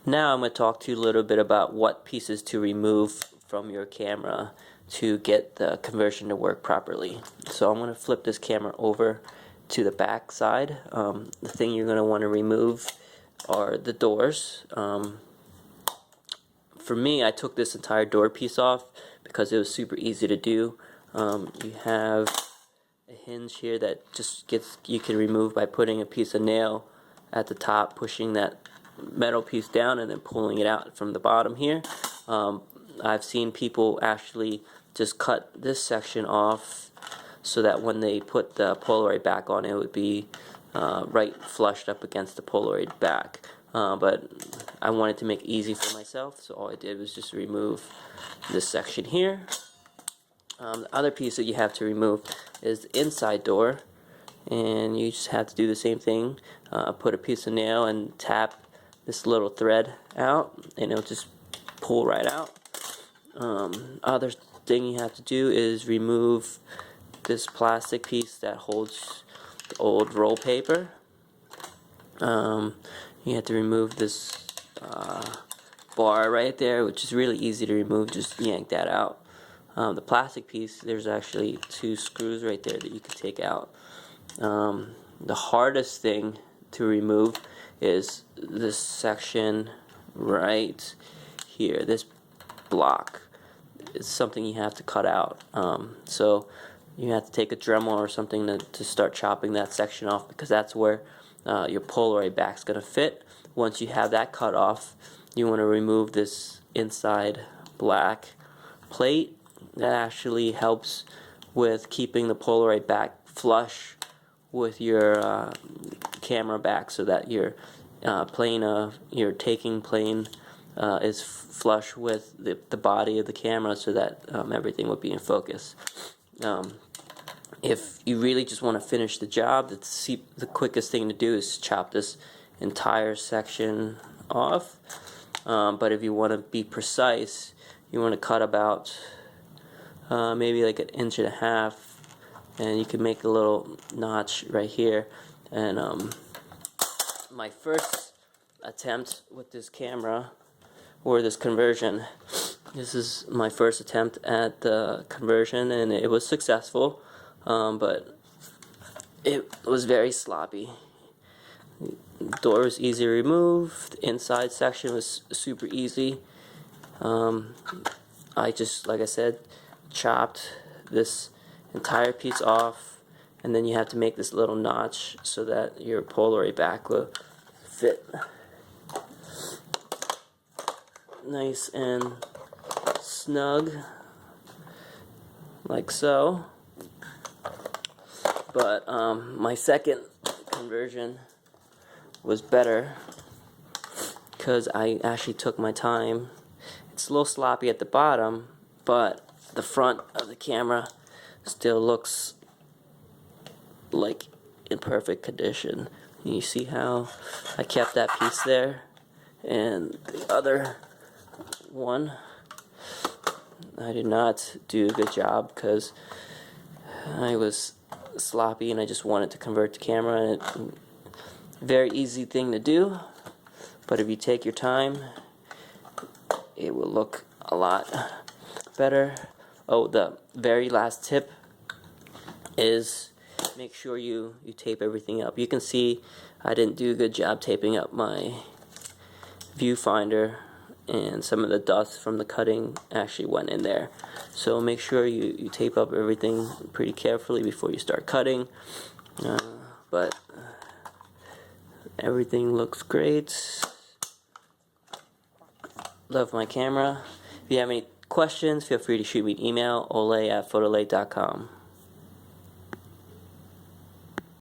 Now I'm going to talk to you a little bit about what pieces to remove from your camera to get the conversion to work properly. So I'm going to flip this camera over to the back side. The thing you're going to want to remove are the doors. For me, I took this entire door piece off because it was super easy to do. You have a hinge here that you can remove by putting a piece of nail at the top, pushing that metal piece down and then pulling it out from the bottom here. I've seen people actually just cut this section off so that when they put the Polaroid back on, it would be right flushed up against the Polaroid back. But I wanted to make it easy for myself, so all I did was just remove this section here. The other piece that you have to remove is the inside door, and you just have to do the same thing. Put a piece of nail and tap this little thread out, and it'll just pull right out. Other thing you have to do is remove this plastic piece that holds the old roll paper. You have to remove this bar right there, which is really easy to remove. Just yank that out. The plastic piece, there's actually 2 screws right there that you can take out. The hardest thing to remove is this section right here. This block is something you have to cut out. So you have to take a Dremel or something to start chopping that section off, because that's where your Polaroid back's going to fit. Once you have that cut off, you want to remove this inside black plate. That actually helps with keeping the Polaroid back flush with your camera back, so that your your taking plane is flush with the body of the camera, so that everything would be in focus. If you really just want to finish the job, the quickest thing to do is chop this entire section off. But if you want to be precise, you want to cut about maybe like 1.5 inches, and you can make a little notch right here. And my first attempt with this camera, or this conversion, this is my first attempt at the conversion, and it was successful, but it was very sloppy. The door was easy to remove. The inside section was super easy. I just, like I said, chopped this entire piece off, and then you have to make this little notch so that your Polaroid back will fit nice and snug, like so. But my second conversion was better because I actually took my time. It's a little sloppy at the bottom, but the front of the camera still looks like in perfect condition. And you see how I kept that piece there, and the other one I did not do a good job because I was sloppy and I just wanted to convert the camera, and very easy thing to do, but if you take your time, it will look a lot better. Oh, the very last tip is make sure you tape everything up. You can see I didn't do a good job taping up my viewfinder, and some of the dust from the cutting actually went in there. So make sure you tape up everything pretty carefully before you start cutting. But everything looks great. Love my camera. If you have any questions, feel free to shoot me an email, ole@PhotOle.com.